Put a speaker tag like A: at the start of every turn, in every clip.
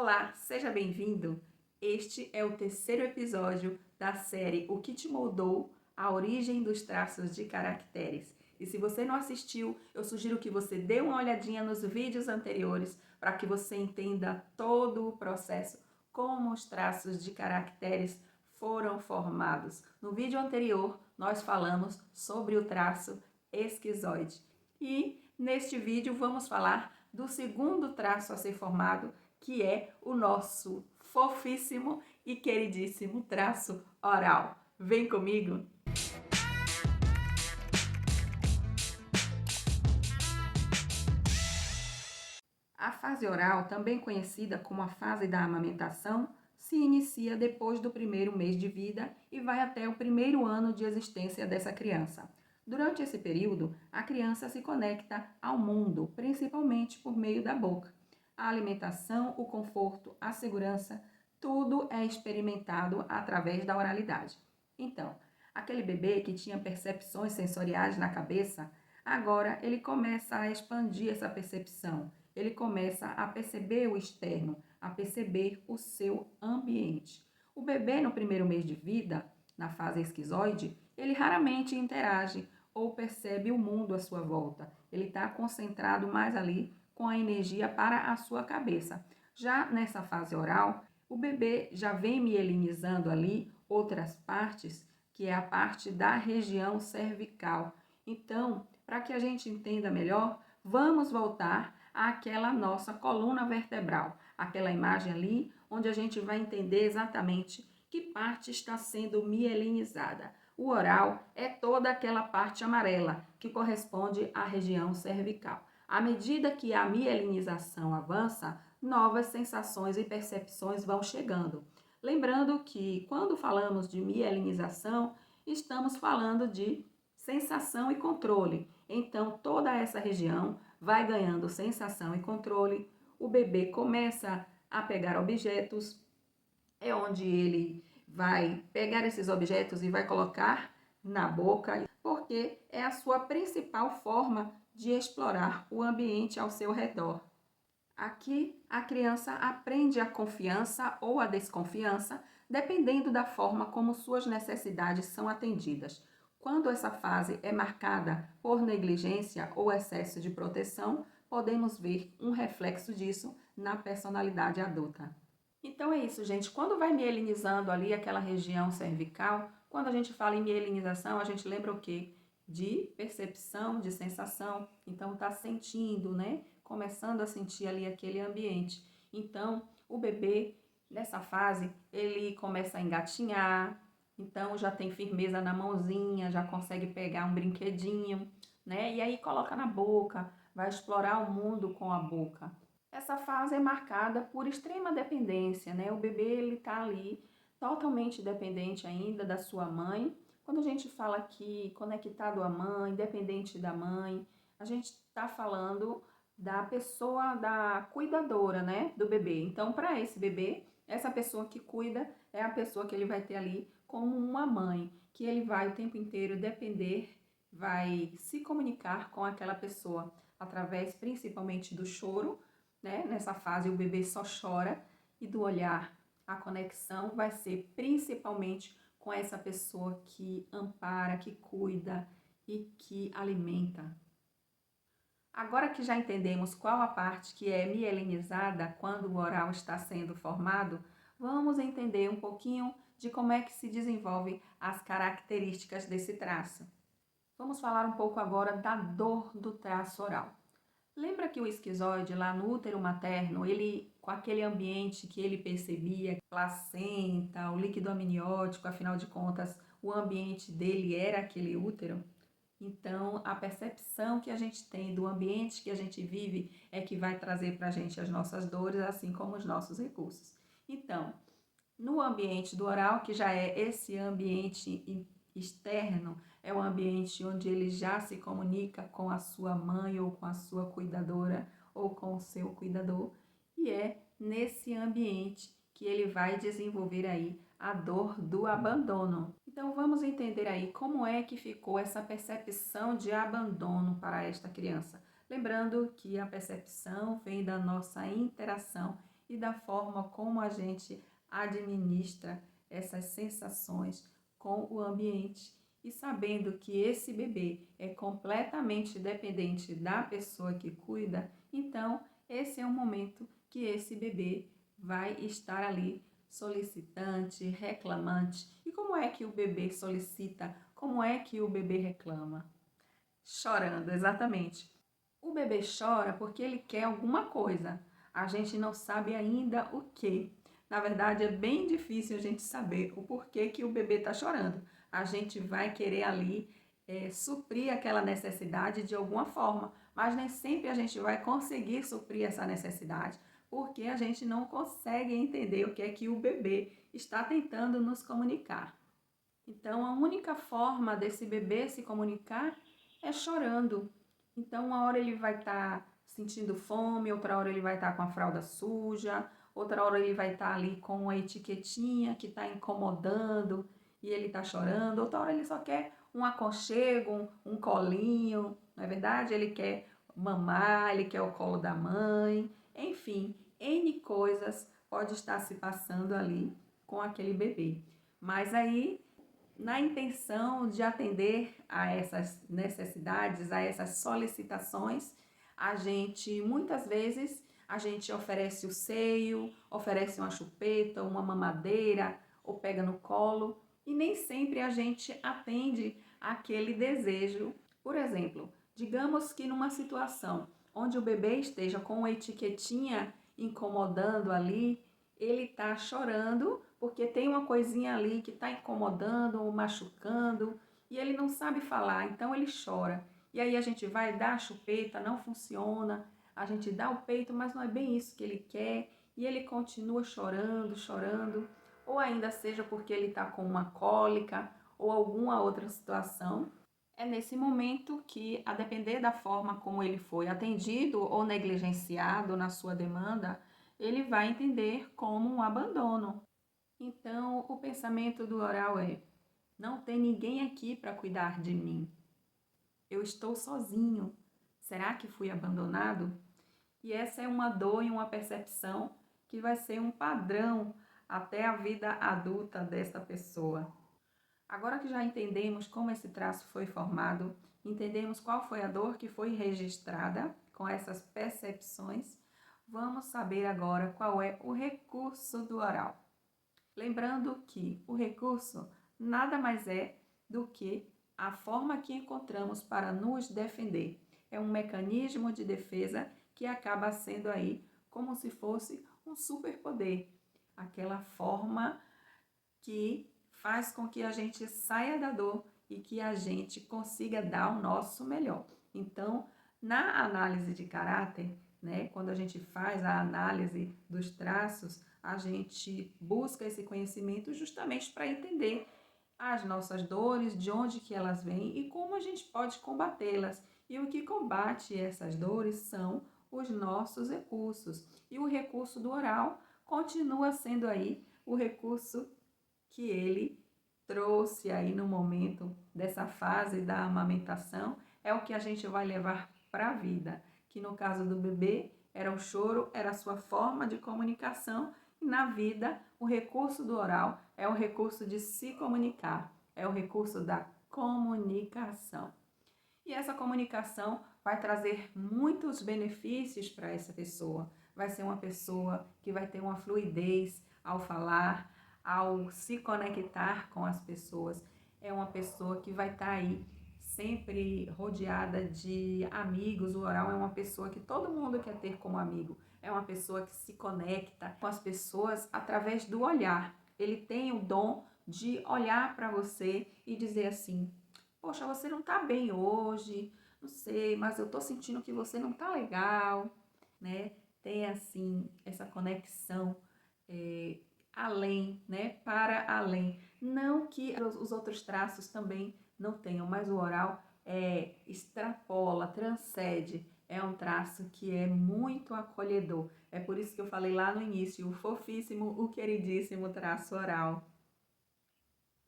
A: Olá, seja bem-vindo! Este é o terceiro episódio da série O que te moldou? A origem dos traços de caracteres. E se você não assistiu, eu sugiro que você dê uma olhadinha nos vídeos anteriores para que você entenda todo o processo, como os traços de caracteres foram formados. No vídeo anterior, nós falamos sobre o traço esquizoide. E neste vídeo vamos falar do segundo traço a ser formado, que é o nosso fofíssimo e queridíssimo traço oral. Vem comigo! A fase oral, também conhecida como a fase da amamentação, se inicia depois do primeiro mês de vida e vai até o primeiro ano de existência dessa criança. Durante esse período, a criança se conecta ao mundo, principalmente por meio da boca. A alimentação, o conforto, a segurança, tudo é experimentado através da oralidade. Então, aquele bebê que tinha percepções sensoriais na cabeça, agora ele começa a expandir essa percepção. Ele começa a perceber o externo, a perceber o seu ambiente. O bebê, no primeiro mês de vida, na fase esquizoide, ele raramente interage ou percebe o mundo à sua volta. Ele está concentrado mais ali com a energia para a sua cabeça. Já nessa fase oral, o bebê já vem mielinizando ali outras partes, que é a parte da região cervical. Então, para que a gente entenda melhor, vamos voltar àquela nossa coluna vertebral, aquela imagem ali onde a gente vai entender exatamente que parte está sendo mielinizada. O oral é toda aquela parte amarela que corresponde à região cervical. À medida que a mielinização avança, novas sensações e percepções vão chegando. Lembrando que quando falamos de mielinização, estamos falando de sensação e controle. Então, toda essa região vai ganhando sensação e controle. O bebê começa a pegar objetos, é onde ele vai pegar esses objetos e vai colocar na boca, porque é a sua principal forma de explorar o ambiente ao seu redor. Aqui, a criança aprende a confiança ou a desconfiança, dependendo da forma como suas necessidades são atendidas. Quando essa fase é marcada por negligência ou excesso de proteção, podemos ver um reflexo disso na personalidade adulta. Então é isso, gente. Quando vai mielinizando ali aquela região cervical, quando a gente fala em mielinização, a gente lembra o quê? De percepção, de sensação. Então tá sentindo, né? Começando a sentir ali aquele ambiente. Então, o bebê, nessa fase, ele começa a engatinhar, então já tem firmeza na mãozinha, já consegue pegar um brinquedinho, né? E aí coloca na boca, vai explorar o mundo com a boca. Essa fase é marcada por extrema dependência, né? O bebê, ele tá ali totalmente dependente ainda da sua mãe. Quando a gente fala aqui conectado à mãe, dependente da mãe, a gente está falando da pessoa, da cuidadora, né, do bebê. Então, para esse bebê, essa pessoa que cuida é a pessoa que ele vai ter ali como uma mãe, que ele vai o tempo inteiro depender, vai se comunicar com aquela pessoa através principalmente do choro, né? Nessa fase o bebê só chora, e do olhar. A conexão vai ser principalmente com essa pessoa que ampara, que cuida e que alimenta. Agora que já entendemos qual a parte que é mielinizada quando o oral está sendo formado, vamos entender um pouquinho de como é que se desenvolvem as características desse traço. Vamos falar um pouco agora da dor do traço oral. Lembra que o esquizoide, lá no útero materno, ele, com aquele ambiente que ele percebia, placenta, o líquido amniótico, afinal de contas, o ambiente dele era aquele útero? Então, a percepção que a gente tem do ambiente que a gente vive é que vai trazer para a gente as nossas dores, assim como os nossos recursos. Então, no ambiente do oral, que já é esse ambiente externo, é o ambiente onde ele já se comunica com a sua mãe ou com a sua cuidadora ou com o seu cuidador, e é nesse ambiente que ele vai desenvolver aí a dor do abandono. Então vamos entender aí como é que ficou essa percepção de abandono para esta criança. Lembrando que a percepção vem da nossa interação e da forma como a gente administra essas sensações com o ambiente. E sabendo que esse bebê é completamente dependente da pessoa que cuida, então esse é o momento que esse bebê vai estar ali solicitante, reclamante. E como é que o bebê solicita? Como é que o bebê reclama? Chorando, exatamente. O bebê chora porque ele quer alguma coisa. A gente não sabe ainda o que. Na verdade, é bem difícil a gente saber o porquê que o bebê está chorando. A gente vai querer ali suprir aquela necessidade de alguma forma, mas nem sempre a gente vai conseguir suprir essa necessidade, porque a gente não consegue entender o que é que o bebê está tentando nos comunicar. Então, a única forma desse bebê se comunicar é chorando. Então, uma hora ele vai estar sentindo fome, outra hora ele vai estar com a fralda suja, outra hora ele vai estar ali com uma etiquetinha que está incomodando e ele está chorando, outra hora ele só quer um aconchego, um colinho, não é verdade? Ele quer mamar, ele quer o colo da mãe, enfim, N coisas pode estar se passando ali com aquele bebê. Mas aí na intenção de atender a essas necessidades, a essas solicitações, a gente muitas vezes a gente oferece o seio, oferece uma chupeta, uma mamadeira ou pega no colo e nem sempre a gente atende aquele desejo. Por exemplo, digamos que numa situação onde o bebê esteja com uma etiquetinha incomodando ali, ele está chorando porque tem uma coisinha ali que está incomodando ou machucando e ele não sabe falar, então ele chora. E aí a gente vai dar a chupeta, não funciona, a gente dá o peito, mas não é bem isso que ele quer e ele continua chorando, chorando, ou ainda seja porque ele está com uma cólica ou alguma outra situação. É nesse momento que, a depender da forma como ele foi atendido ou negligenciado na sua demanda, ele vai entender como um abandono. Então, o pensamento do oral é: não tem ninguém aqui para cuidar de mim. Eu estou sozinho. Será que fui abandonado? E essa é uma dor e uma percepção que vai ser um padrão até a vida adulta desta pessoa. Agora que já entendemos como esse traço foi formado, entendemos qual foi a dor que foi registrada com essas percepções, vamos saber agora qual é o recurso do oral. Lembrando que o recurso nada mais é do que a forma que encontramos para nos defender. É um mecanismo de defesa que acaba sendo aí como se fosse um superpoder, aquela forma que faz com que a gente saia da dor e que a gente consiga dar o nosso melhor. Então, na análise de caráter, né, quando a gente faz a análise dos traços, a gente busca esse conhecimento justamente para entender as nossas dores, de onde que elas vêm e como a gente pode combatê-las. E o que combate essas dores são os nossos recursos. E o recurso do oral continua sendo aí o recurso que ele trouxe aí no momento dessa fase da amamentação, é o que a gente vai levar para a vida, que no caso do bebê era o choro, era a sua forma de comunicação, e na vida o recurso do oral é o recurso de se comunicar, é o recurso da comunicação. E essa comunicação vai trazer muitos benefícios para essa pessoa. Vai ser uma pessoa que vai ter uma fluidez ao falar, ao se conectar com as pessoas. É uma pessoa que vai estar aí sempre rodeada de amigos. O oral é uma pessoa que todo mundo quer ter como amigo. É uma pessoa que se conecta com as pessoas através do olhar. Ele tem o dom de olhar para você e dizer assim: poxa, você não tá bem hoje, não sei, mas eu tô sentindo que você não tá legal, né? Tem, assim, essa conexão além, né? Para além. Não que os outros traços também não tenham, mas o oral extrapola, transcende. É um traço que é muito acolhedor. É por isso que eu falei lá no início, o fofíssimo, o queridíssimo traço oral.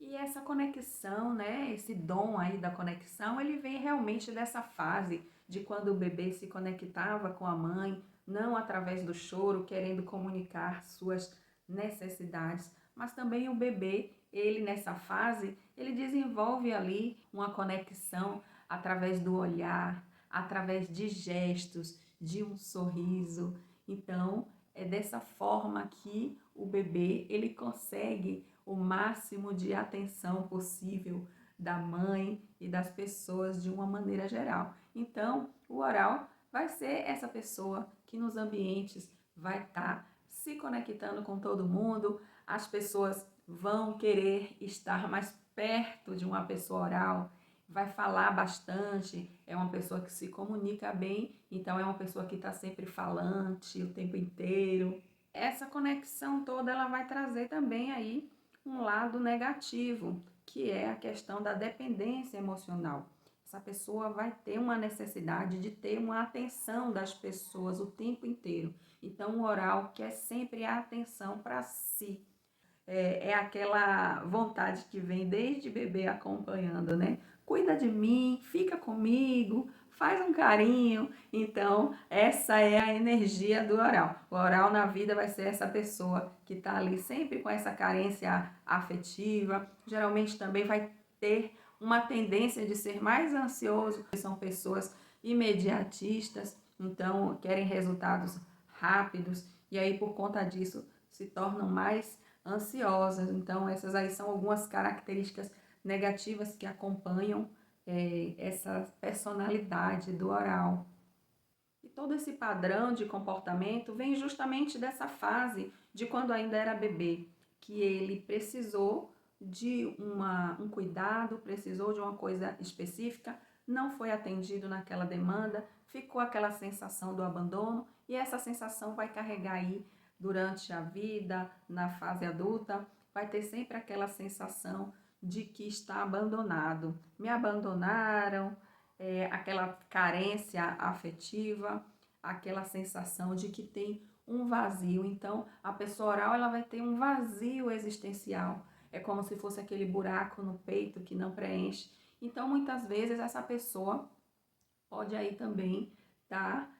A: E essa conexão, né, esse dom aí da conexão, ele vem realmente dessa fase de quando o bebê se conectava com a mãe não através do choro, querendo comunicar suas necessidades, mas também o bebê, ele nessa fase, ele desenvolve ali uma conexão através do olhar, através de gestos, de um sorriso. Então, é dessa forma que o bebê, ele consegue o máximo de atenção possível da mãe e das pessoas de uma maneira geral. Então, o oral vai ser essa pessoa que nos ambientes vai estar se conectando com todo mundo, as pessoas vão querer estar mais perto de uma pessoa oral, vai falar bastante, é uma pessoa que se comunica bem, então é uma pessoa que está sempre falante o tempo inteiro. Essa conexão toda ela vai trazer também aí um lado negativo, que é a questão da dependência emocional. Essa pessoa vai ter uma necessidade de ter uma atenção das pessoas o tempo inteiro. Então, o oral quer sempre a atenção para si. É aquela vontade que vem desde bebê acompanhando, né? Cuida de mim, fica comigo, faz um carinho. Então, essa é a energia do oral. O oral na vida vai ser essa pessoa que está ali sempre com essa carência afetiva. Geralmente também vai ter uma tendência de ser mais ansioso. São pessoas imediatistas, então querem resultados rápidos e aí por conta disso se tornam mais ansiosas. Então, essas aí são algumas características negativas que acompanham essa personalidade do oral. E todo esse padrão de comportamento vem justamente dessa fase de quando ainda era bebê, que ele precisou de um cuidado, precisou de uma coisa específica, não foi atendido naquela demanda, ficou aquela sensação do abandono e essa sensação vai carregar aí durante a vida, na fase adulta, vai ter sempre aquela sensação de que está abandonado. Me abandonaram, aquela carência afetiva, aquela sensação de que tem um vazio. Então, a pessoa oral ela vai ter um vazio existencial. É como se fosse aquele buraco no peito que não preenche. Então, muitas vezes, essa pessoa pode aí também estar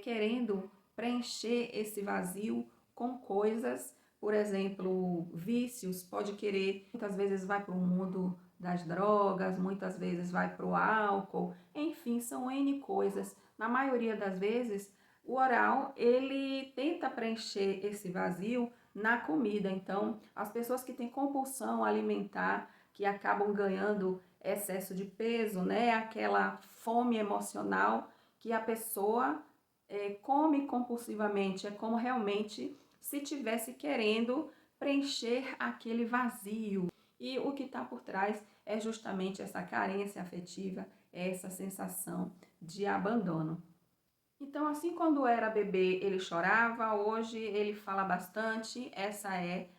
A: querendo preencher esse vazio com coisas, por exemplo, vícios, pode querer, muitas vezes vai para o mundo das drogas, muitas vezes vai para o álcool, enfim, são N coisas. Na maioria das vezes, o oral, ele tenta preencher esse vazio na comida. Então, as pessoas que têm compulsão alimentar, que acabam ganhando excesso de peso, né? Aquela fome emocional que a pessoa come compulsivamente. É como realmente se tivesse querendo preencher aquele vazio. E o que está por trás é justamente essa carência afetiva, essa sensação de abandono. Então, assim, quando era bebê, ele chorava, hoje ele fala bastante. Essa é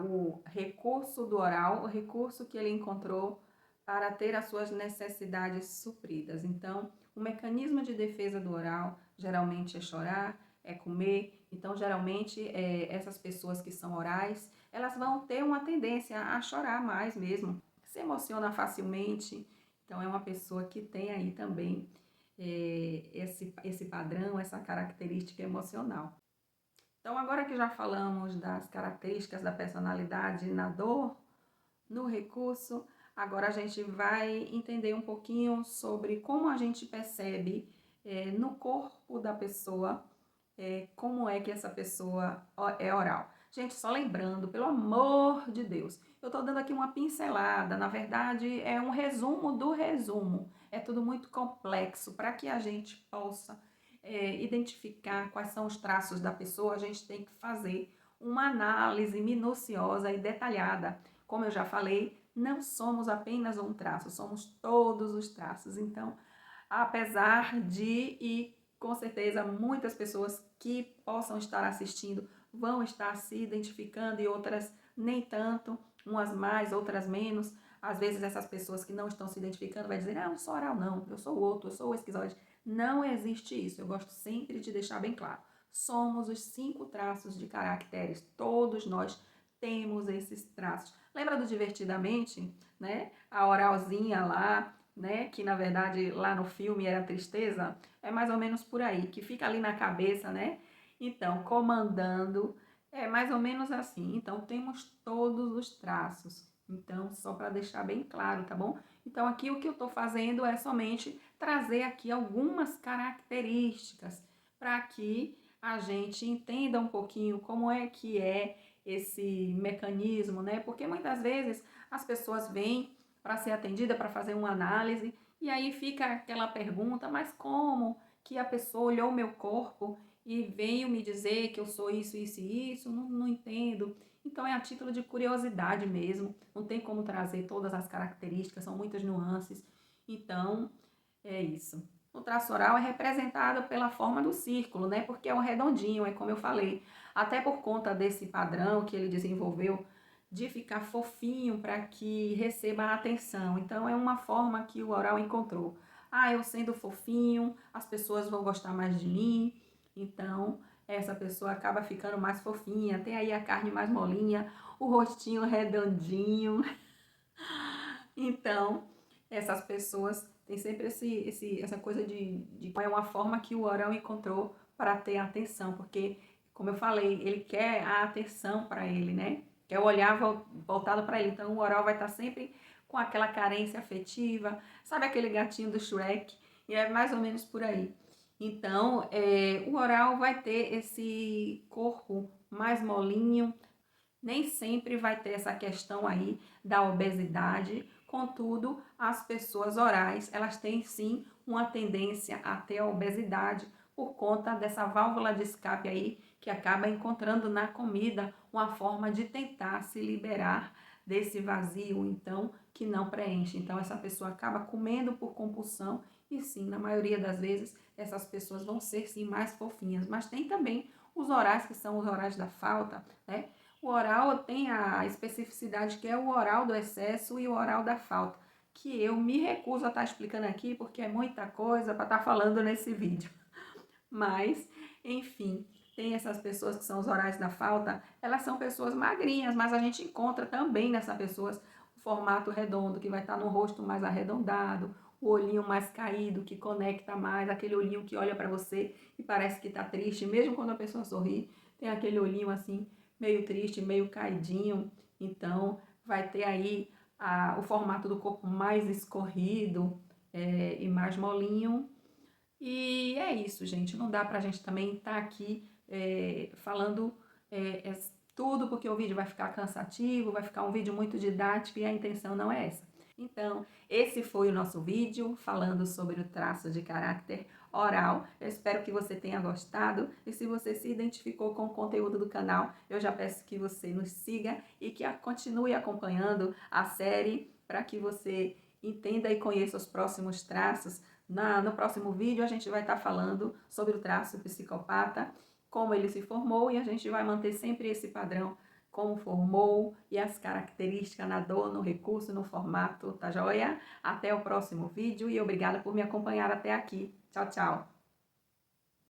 A: o recurso do oral, o recurso que ele encontrou para ter as suas necessidades supridas. Então, o mecanismo de defesa do oral geralmente é chorar, é comer. Então, geralmente, essas pessoas que são orais, elas vão ter uma tendência a chorar mais mesmo, se emociona facilmente. Então, é uma pessoa que tem aí também esse padrão, essa característica emocional. Então, agora que já falamos das características da personalidade na dor, no recurso, agora a gente vai entender um pouquinho sobre como a gente percebe no corpo da pessoa como é que essa pessoa é oral. Gente, só lembrando, pelo amor de Deus, eu tô dando aqui uma pincelada, na verdade é um resumo do resumo. É tudo muito complexo para que a gente possa identificar quais são os traços da pessoa, a gente tem que fazer uma análise minuciosa e detalhada. Como eu já falei, não somos apenas um traço, somos todos os traços. Então, apesar de, e com certeza muitas pessoas que possam estar assistindo vão estar se identificando e outras nem tanto, umas mais, outras menos. Às vezes essas pessoas que não estão se identificando vai dizer, ah, eu não sou oral não, eu sou outro, eu sou o esquizoide. Não existe isso, eu gosto sempre de deixar bem claro. Somos os 5 traços de caracteres, todos nós temos esses traços. Lembra do Divertidamente, né? A oralzinha lá, né? Que na verdade lá no filme era tristeza, é mais ou menos por aí, que fica ali na cabeça, né? Então, comandando é mais ou menos assim. Então, temos todos os traços. Então, só para deixar bem claro, tá bom? Então, aqui o que eu estou fazendo é somente trazer aqui algumas características para que a gente entenda um pouquinho como é esse mecanismo, né? Porque muitas vezes as pessoas vêm para ser atendida, para fazer uma análise, e aí fica aquela pergunta, mas como que a pessoa olhou o meu corpo e veio me dizer que eu sou isso, isso e isso? Não, não entendo. Então é a título de curiosidade mesmo, não tem como trazer todas as características, são muitas nuances. Então, é isso. O traço oral é representado pela forma do círculo, né? Porque é um redondinho, é como eu falei. Até por conta desse padrão que ele desenvolveu de ficar fofinho para que receba a atenção. Então, é uma forma que o oral encontrou. Ah, eu sendo fofinho, as pessoas vão gostar mais de mim. Então, essa pessoa acaba ficando mais fofinha. Tem aí a carne mais molinha, o rostinho redondinho. Então, essas pessoas têm sempre essa coisa de é uma forma que o oral encontrou para ter atenção, porque, como eu falei, ele quer a atenção para ele, né? Quer o olhar voltado para ele. Então, o oral vai estar sempre com aquela carência afetiva, sabe aquele gatinho do Shrek? E é mais ou menos por aí. Então, o oral vai ter esse corpo mais molinho, nem sempre vai ter essa questão aí da obesidade, contudo, as pessoas orais, elas têm sim uma tendência a ter a obesidade por conta dessa válvula de escape aí que acaba encontrando na comida uma forma de tentar se liberar desse vazio, então, que não preenche. Então, essa pessoa acaba comendo por compulsão e sim, na maioria das vezes, essas pessoas vão ser sim mais fofinhas, mas tem também os orais que são os orais da falta, né? O oral tem a especificidade que é o oral do excesso e o oral da falta, que eu me recuso a estar explicando aqui porque é muita coisa para estar falando nesse vídeo. Mas, enfim, tem essas pessoas que são os orais da falta, elas são pessoas magrinhas, mas a gente encontra também nessas pessoas o formato redondo, que vai estar no rosto mais arredondado, o olhinho mais caído, que conecta mais, aquele olhinho que olha para você e parece que está triste, mesmo quando a pessoa sorri, tem aquele olhinho assim, meio triste, meio caidinho. Então, vai ter aí o formato do corpo mais escorrido e mais molinho, e é isso, gente. Não dá pra gente também estar aqui falando tudo, porque o vídeo vai ficar cansativo, vai ficar um vídeo muito didático e a intenção não é essa. Então, esse foi o nosso vídeo falando sobre o traço de caráter oral. Eu espero que você tenha gostado e se você se identificou com o conteúdo do canal, eu já peço que você nos siga e que continue acompanhando a série para que você entenda e conheça os próximos traços. No próximo vídeo a gente vai estar falando sobre o traço psicopata, como ele se formou e a gente vai manter sempre esse padrão, como formou e as características na dor, no recurso, no formato, tá joia? Até o próximo vídeo e obrigada por me acompanhar até aqui. Tchau, tchau!